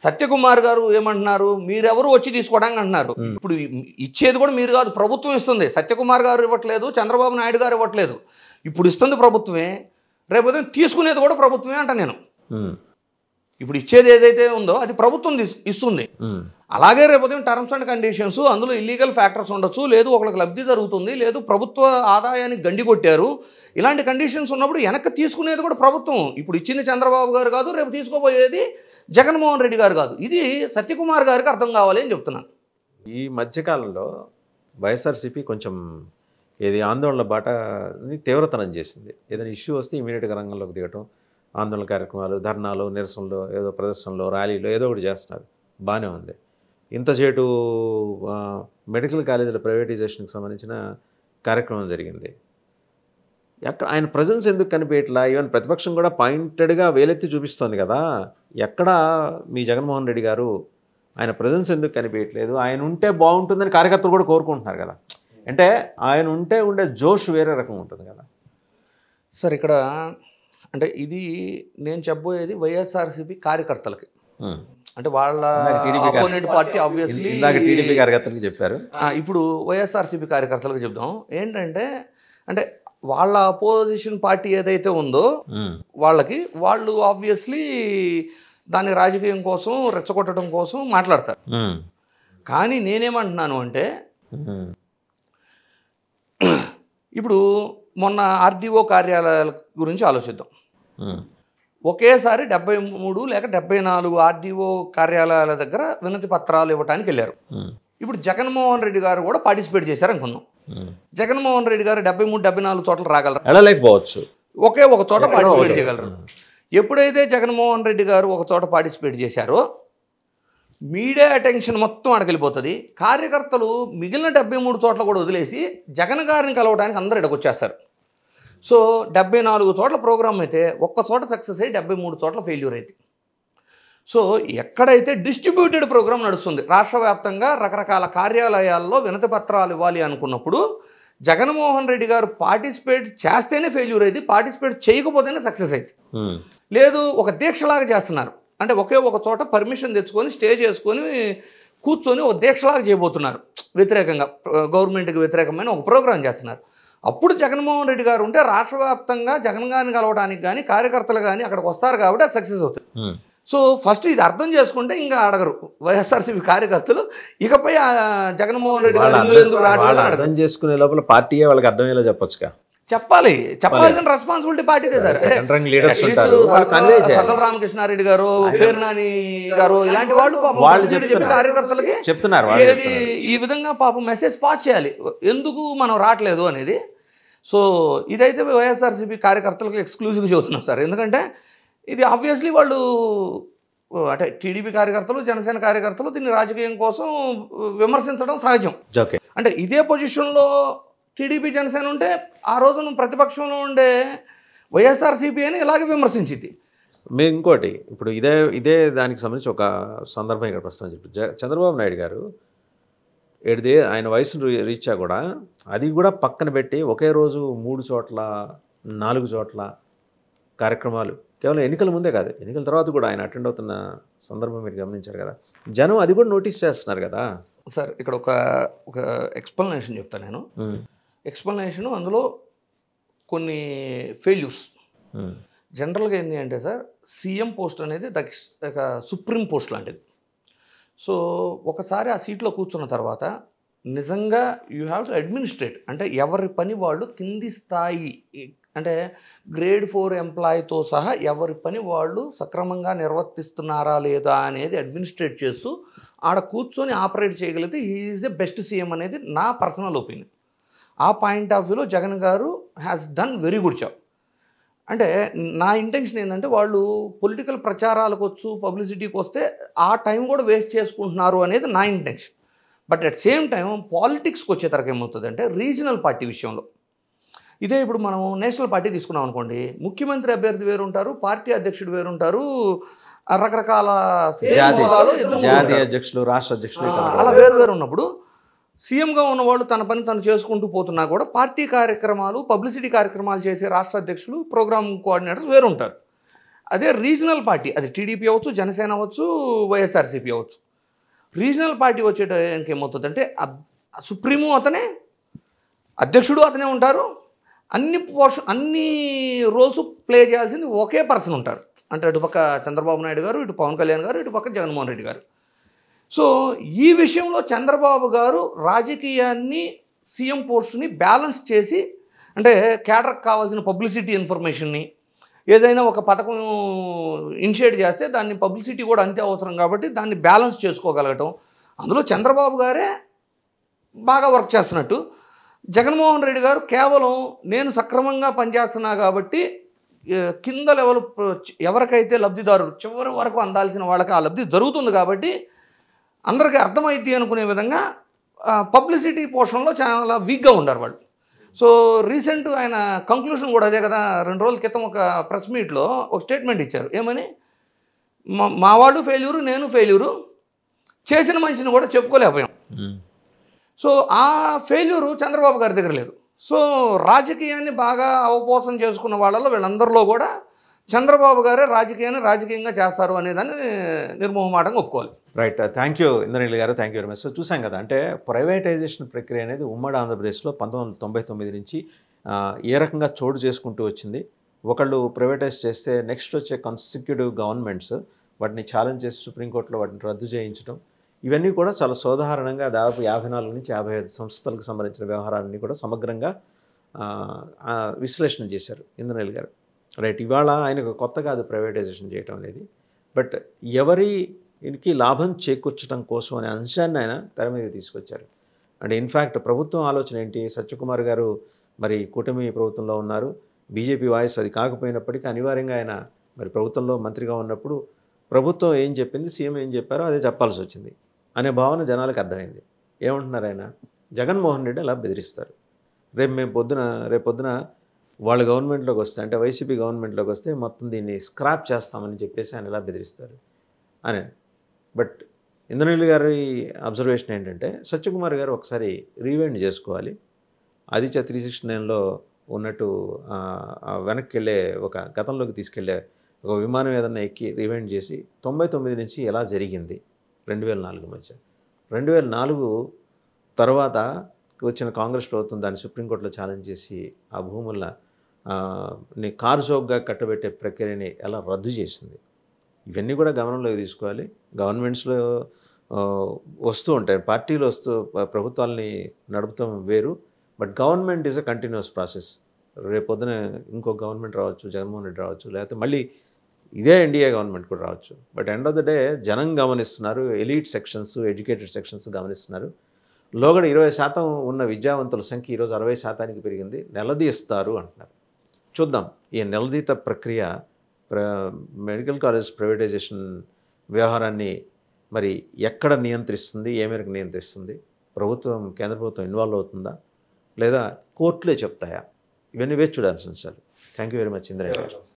సత్యకుమార్ గారు ఏమంటున్నారు, మీరెవరు వచ్చి తీసుకోవడానికి అంటున్నారు. ఇప్పుడు ఇచ్చేది కూడా మీరు కాదు, ప్రభుత్వం ఇస్తుంది. సత్యకుమార్ గారు ఇవ్వట్లేదు, చంద్రబాబు నాయుడు గారు ఇవ్వట్లేదు, ఇప్పుడు ఇస్తుంది ప్రభుత్వమే. రేపు తీసుకునేది కూడా ప్రభుత్వమే అంట నేను. ఇప్పుడు ఇచ్చేది ఏదైతే ఉందో అది ప్రభుత్వం ఇస్తుంది. అలాగే రేపు టర్మ్స్ అండ్ కండిషన్స్ అందులో ఇల్లీగల్ ఫ్యాక్టర్స్ ఉండొచ్చు, లేదు ఒకరికి లబ్ధి జరుగుతుంది, లేదు ప్రభుత్వ ఆదాయానికి గండి కొట్టారు, ఇలాంటి కండిషన్స్ ఉన్నప్పుడు వెనక్కి తీసుకునేది కూడా ప్రభుత్వం. ఇప్పుడు ఇచ్చింది చంద్రబాబు గారు కాదు, రేపు తీసుకోబోయేది జగన్మోహన్ రెడ్డి గారు కాదు. ఇది సత్యకుమార్ గారికి అర్థం కావాలి అని చెప్తున్నాను. ఈ మధ్యకాలంలో వైఎస్ఆర్సీపీ కొంచెం ఆందోళన బాటని తీవ్రతరం చేసింది. ఏదైనా ఇష్యూ వస్తే ఇమీడియట్గా రంగంలోకి దిగటం, ఆందోళన కార్యక్రమాలు, ధర్నాలు, నిరసనలు, ఏదో ప్రదర్శనలు, ర్యాలీలు ఏదో ఒకటి చేస్తున్నారు, బాగానే ఉంది. ఇంతసేటు మెడికల్ కాలేజీల ప్రైవేటైజేషన్కి సంబంధించిన కార్యక్రమం జరిగింది. ఎక్కడ ఆయన ప్రజెన్స్ ఎందుకు కనిపించట్లా? ఈవెన్ ప్రతిపక్షం కూడా పాయింటెడ్గా వేలెత్తి చూపిస్తోంది కదా, ఎక్కడ మీ జగన్మోహన్ రెడ్డి గారు ఆయన ప్రజెన్స్ ఎందుకు కనిపించట్లేదు? ఆయన ఉంటే బాగుంటుందని కార్యకర్తలు కూడా కోరుకుంటున్నారు కదా. అంటే ఆయన ఉంటే ఉండే జోష్ వేరే రకం ఉంటుంది కదా సార్. ఇక్కడ అంటే ఇది నేను చెప్పబోయేది వైఎస్ఆర్సీపీ కార్యకర్తలకి, అంటే వాళ్ళ అపోనెంట్ పార్టీ ఆబ్వియస్లీ టీడీపీ కార్యకర్తలకు చెప్పారు. ఇప్పుడు వైఎస్ఆర్సీపీ కార్యకర్తలకు చెప్దాం ఏంటంటే, అంటే వాళ్ళ అపోజిషన్ పార్టీ ఏదైతే ఉందో వాళ్ళు ఆబ్వియస్లీ దాని రాజకీయం కోసం రెచ్చగొట్టడం కోసం మాట్లాడతారు. కానీ నేనేమంటున్నాను అంటే, ఇప్పుడు మొన్న ఆర్డీఓ కార్యాలయాల గురించి ఆలోచిద్దాం. ఒకేసారి 73 లేక 74 ఆర్డీఓ కార్యాలయాల దగ్గర వినతి పత్రాలు ఇవ్వడానికి వెళ్ళారు. ఇప్పుడు జగన్మోహన్ రెడ్డి గారు కూడా పార్టిసిపేట్ చేశారు అనుకుందాం. జగన్మోహన్ రెడ్డి గారు 73, 74 చోట్ల రాగలరు, వెళ్ళలేకపోవచ్చు, ఒకే ఒక చోట పార్టిసిపేట్ చేయగలరు. ఎప్పుడైతే జగన్మోహన్ రెడ్డి గారు ఒక చోట పార్టిసిపేట్ చేశారో మీడియా అటెన్షన్ మొత్తం అడగలిపోతుంది. కార్యకర్తలు మిగిలిన 73 చోట్ల కూడా వదిలేసి జగన్ గారిని కలవడానికి అందరూ ఇక్కడికి వచ్చేస్తారు. సో 74 చోట్ల ప్రోగ్రామ్ అయితే ఒక్క చోట సక్సెస్ అయ్యి 73 చోట్ల ఫెయిల్యూర్ అయితే. సో ఎక్కడైతే డిస్ట్రిబ్యూటెడ్ ప్రోగ్రామ్ నడుస్తుంది, రాష్ట్ర వ్యాప్తంగా రకరకాల కార్యాలయాల్లో వినతి పత్రాలు ఇవ్వాలి అనుకున్నప్పుడు జగన్మోహన్ రెడ్డి గారు పార్టిసిపేట్ చేస్తేనే ఫెయిల్యూర్ అయింది, పార్టిసిపేట్ చేయకపోతేనే సక్సెస్ అయింది. లేదు ఒక దీక్షలాగా చేస్తున్నారు, అంటే ఒకే ఒక చోట పర్మిషన్ తెచ్చుకొని స్టే చేసుకొని కూర్చొని ఒక దీక్షలాగా చేయబోతున్నారు, వ్యతిరేకంగా గవర్నమెంట్కి వ్యతిరేకమైన ఒక ప్రోగ్రాం చేస్తున్నారు. అప్పుడు జగన్మోహన్ రెడ్డి గారు ఉంటే రాష్ట్ర వ్యాప్తంగా జగన్ గారిని కలవడానికి కానీ కార్యకర్తలు కానీ అక్కడికి వస్తారు కాబట్టి అది సక్సెస్ అవుతుంది. సో ఫస్ట్ ఇది అర్థం చేసుకుంటే ఇంకా అడగరు వైఎస్ఆర్సీపీ కార్యకర్తలు. ఇకపై జగన్మోహన్ రెడ్డి గారు అర్థం చేసుకునే లోపల పార్టీ వాళ్ళకి అర్థమయ్యేలా చెప్పొచ్చుగా, చెప్పాలి, చెప్పాల్సిన రెస్పాన్సిబిలిటీ పార్టీదే సార్. సతల రామకృష్ణారెడ్డి గారు, పేర్నాని గారు ఇలాంటి వాళ్ళు కార్యకర్తలకి చెప్తున్నారు ఈ విధంగా పాపం మెసేజ్ పాస్ చేయాలి ఎందుకు మనం రావట్లేదు అనేది. సో ఇదైతే వైఎస్ఆర్సీపీ కార్యకర్తలకు ఎక్స్క్లూజివ్గా చెబుతున్నాం సార్. ఎందుకంటే ఇది ఆబ్వియస్లీ వాళ్ళు అంటే టీడీపీ కార్యకర్తలు, జనసేన కార్యకర్తలు దీన్ని రాజకీయం కోసం విమర్శించడం సహజం. అంటే ఇదే పొజిషన్లో టీడీపీ జనసేన ఉంటే ఆ రోజున ప్రతిపక్షంలో ఉండే వైఎస్ఆర్సీపీ అని ఇలాగే విమర్శించింది. మేము ఇంకోటి ఇప్పుడు ఇదే దానికి సంబంధించి ఒక సందర్భం ఇక్కడ ప్రస్తుతం చెప్పి చంద్రబాబు నాయుడు గారు ఆయన వయసును రీచా కూడా అది కూడా పక్కన పెట్టి ఒకే రోజు 3 చోట్ల 4 చోట్ల కార్యక్రమాలు కేవలం ఎన్నికల ముందే కాదు, ఎన్నికల తర్వాత కూడా ఆయన అటెండ్ అవుతున్న సందర్భం మీరు గమనించారు కదా. జనం అది కూడా నోటీస్ చేస్తున్నారు కదా సార్. ఇక్కడ ఒక ఎక్స్ప్లెనేషన్ చెప్తాను నేను. ఎక్స్ప్లెనేషను అందులో కొన్ని ఫెయిల్యూర్స్. జనరల్గా ఏంటి అంటే సార్, సీఎం పోస్ట్ అనేది ఒక సుప్రీం పోస్ట్ లాంటిది. సో ఒకసారి ఆ సీట్లో కూర్చున్న తర్వాత నిజంగా యూ హ్యావ్ టు అడ్మినిస్ట్రేట్, అంటే ఎవరి పని వాళ్ళు కింది స్థాయి అంటే గ్రేడ్ 4 ఎంప్లాయీతో సహా ఎవరి పని వాళ్ళు సక్రమంగా నిర్వర్తిస్తున్నారా లేదా అనేది అడ్మినిస్ట్రేట్ చేస్తూ ఆడ కూర్చొని ఆపరేట్ చేయగలిగితే ఈజ్ ఎ బెస్ట్ సీఎం అనేది నా పర్సనల్ ఒపీనియన్. ఆ పాయింట్ ఆఫ్ వ్యూలో జగన్ గారు has done very good job. అంటే నా ఇంటెన్షన్ ఏంటంటే వాళ్ళు పొలిటికల్ ప్రచారాలకు వచ్చు, పబ్లిసిటీకి వస్తే ఆ టైం కూడా వేస్ట్ చేసుకుంటున్నారు అనేది నా intention. But at same time పాలిటిక్స్కి వచ్చేతరకు ఏమవుతుందంటే రీజనల్ పార్టీ విషయంలో ఇదే ఇప్పుడు మనం నేషనల్ పార్టీ తీసుకున్నాం అనుకోండి, ముఖ్యమంత్రి అభ్యర్థి వేరుంటారు, పార్టీ అధ్యక్షుడు వేరుంటారు, రకరకాల జాతీయ అధ్యక్షులు, రాష్ట్ర అధ్యక్షులు అలా వేరు వేరు ఉన్నప్పుడు సీఎంగా ఉన్నవాళ్ళు తన పని తను చేసుకుంటూ పోతున్నా కూడా పార్టీ కార్యక్రమాలు, పబ్లిసిటీ కార్యక్రమాలు చేసే రాష్ట్ర అధ్యక్షులు, ప్రోగ్రామ్ కోఆర్డినేటర్స్ వేరు ఉంటారు. అదే రీజనల్ పార్టీ, అది టీడీపీ అవ్వచ్చు, జనసేన అవ్వచ్చు, వైఎస్ఆర్సీపీ అవ్వచ్చు. రీజనల్ పార్టీ వచ్చేటానికి ఏమవుతుందంటే సుప్రీము అతనే, అధ్యక్షుడు అతనే ఉంటారు, అన్ని రోల్స్ ప్లే చేయాల్సింది ఒకే పర్సన్ ఉంటారు. అంటే అటుపక్క చంద్రబాబు నాయుడు గారు, ఇటు పవన్ కళ్యాణ్ గారు, ఇటుపక్క జగన్మోహన్ రెడ్డి గారు. సో ఈ విషయంలో చంద్రబాబు గారు రాజకీయాన్ని, సీఎం పోస్టుని బ్యాలెన్స్ చేసి, అంటే క్యాడర్కి కావాల్సిన పబ్లిసిటీ ఇన్ఫర్మేషన్ని, ఏదైనా ఒక పథకం ఇనిషియేట్ చేస్తే దాన్ని పబ్లిసిటీ కూడా అంతే అవసరం కాబట్టి దాన్ని బ్యాలెన్స్ చేసుకోగలగటం, అందులో చంద్రబాబు గారే బాగా వర్క్ చేస్తున్నట్టు, జగన్మోహన్ రెడ్డి గారు కేవలం నేను సక్రమంగా పనిచేస్తున్నా కాబట్టి కింద లెవెల్ ఎవరికైతే లబ్ధిదారులు చివరి వరకు అందాల్సిన వాళ్ళకి ఆ లబ్ధి జరుగుతుంది కాబట్టి అందరికీ అర్థమైద్ది అనుకునే విధంగా పబ్లిసిటీ పోర్షన్లో చాలా వీక్గా ఉన్నారు వాళ్ళు. సో రీసెంట్ ఆయన కంక్లూషన్ కూడా అదే కదా, 2 రోజుల క్రితం ఒక ప్రెస్ మీట్లో ఒక స్టేట్మెంట్ ఇచ్చారు. ఏమని, మా వాళ్ళు ఫెయిల్యూరు, నేను ఫెయిల్యూరు, చేసిన మనిషిని కూడా చెప్పుకోలేకపోయాం. సో ఆ ఫెయిల్యూరు చంద్రబాబు గారి దగ్గర లేదు. సో రాజకీయాన్ని బాగా అవపోసం చేసుకున్న వాళ్ళలో వీళ్ళందరిలో కూడా చంద్రబాబు గారే రాజకీయంగా చేస్తారు అనేదాన్ని నిర్మోహమాటంగా ఒప్పుకోవాలి. రైట్, థ్యాంక్ యూ ఇంద్రనీల్ గారు, thank you very much. So చూసాం కదా, అంటే ప్రైవేటైజేషన్ ప్రక్రియ అనేది ఉమ్మడి ఆంధ్రప్రదేశ్లో 1999 నుంచి ఏ రకంగా చోటు చేసుకుంటూ వచ్చింది. ఒకళ్ళు ప్రైవేటైజ్ చేస్తే నెక్స్ట్ వచ్చే కన్సిక్యూటివ్ గవర్నమెంట్స్ వాటిని ఛాలెంజ్ చేసి సుప్రీంకోర్టులో వాటిని రద్దు చేయించడం, ఇవన్నీ కూడా చాలా సోదాహరణంగా దాదాపు 54 నుంచి 55 సంస్థలకు సంబంధించిన వ్యవహారాలన్నీ కూడా సమగ్రంగా విశ్లేషణ చేశారు ఇంద్రనీల్ గారు. రైట్, ఇవాళ ఆయనకు కొత్త కాదు ప్రైవేటైజేషన్ చేయడం అనేది, బట్ ఎవరికి లాభం చేకూర్చడం కోసం అనే అంశాన్ని ఆయన తెర మీద తీసుకొచ్చారు. అంటే ఇన్ఫ్యాక్ట్ ప్రభుత్వం ఆలోచన ఏంటి, సత్యకుమార్ గారు మరి కూటమి ప్రభుత్వంలో ఉన్నారు, బీజేపీ వాయిస్ అది కాకపోయినప్పటికీ అనివార్యంగా ఆయన మరి ప్రభుత్వంలో మంత్రిగా ఉన్నప్పుడు ప్రభుత్వం ఏం చెప్పింది, సీఎం ఏం చెప్పారో అదే చెప్పాల్సి వచ్చింది అనే భావన జనాలకు అర్థమైంది. ఏమంటున్నారు ఆయన, జగన్మోహన్ రెడ్డి అలా బెదిరిస్తారు, రేపొద్దున వాళ్ళ గవర్నమెంట్లోకి వస్తే, అంటే వైసీపీ గవర్నమెంట్లోకి వస్తే మొత్తం దీన్ని స్క్రాప్ చేస్తామని చెప్పేసి ఆయన ఎలా బెదిరిస్తారు అని. బట్ ఇంద్రనీల్ గారి అబ్జర్వేషన్ ఏంటంటే సత్యకుమార్ గారు ఒకసారి రీవైండ్ చేసుకోవాలి. ఆదిత్య 369లో ఉన్నట్టు వెనక్కి వెళ్ళే ఒక గతంలోకి తీసుకెళ్లే ఒక విమానం ఏదన్నా ఎక్కి రీవైండ్ చేసి 99 నుంచి ఎలా జరిగింది 2004 మధ్య, 2004 తర్వాత వచ్చిన కాంగ్రెస్ ప్రభుత్వం దాన్ని సుప్రీంకోర్టులో ఛాలెంజ్ చేసి ఆ భూములని కారు చౌకగా కట్టబెట్టే ప్రక్రియని ఎలా రద్దు చేసింది, ఇవన్నీ కూడా గమనంలోకి తీసుకోవాలి. గవర్నమెంట్స్లో వస్తూ ఉంటాయి, పార్టీలు వస్తూ ప్రభుత్వాలని నడుపుతాం వేరు, but government is a continuous process. రేపొద్దున ఇంకో గవర్నమెంట్ రావచ్చు, జగన్మోహన్ రెడ్డి రావచ్చు, లేకపోతే మళ్ళీ ఇదే ఎన్డీఏ గవర్నమెంట్ కూడా రావచ్చు. But end of the day జనం గమనిస్తున్నారు, ఎలీట్ సెక్షన్స్, ఎడ్యుకేటెడ్ సెక్షన్స్ గమనిస్తున్నారు. లోగడ 20% ఉన్న విద్యావంతుల సంఖ్య ఈరోజు 60%కి పెరిగింది, నిలదీస్తారు అంటున్నారు. చూద్దాం ఈ నిలదీత ప్రక్రియ మెడికల్ కాలేజ్ ప్రైవేటైజేషన్ వ్యవహారాన్ని మరి ఎక్కడ నియంత్రిస్తుంది, ఏ మేరకు నియంత్రిస్తుంది, ప్రభుత్వం, కేంద్ర ప్రభుత్వం ఇన్వాల్వ్ అవుతుందా లేదా కోర్టులే చెప్తాయా, ఇవన్నీ వేచి చూడాల్సిన అంశాలు. Thank you very much Indraiah గారు.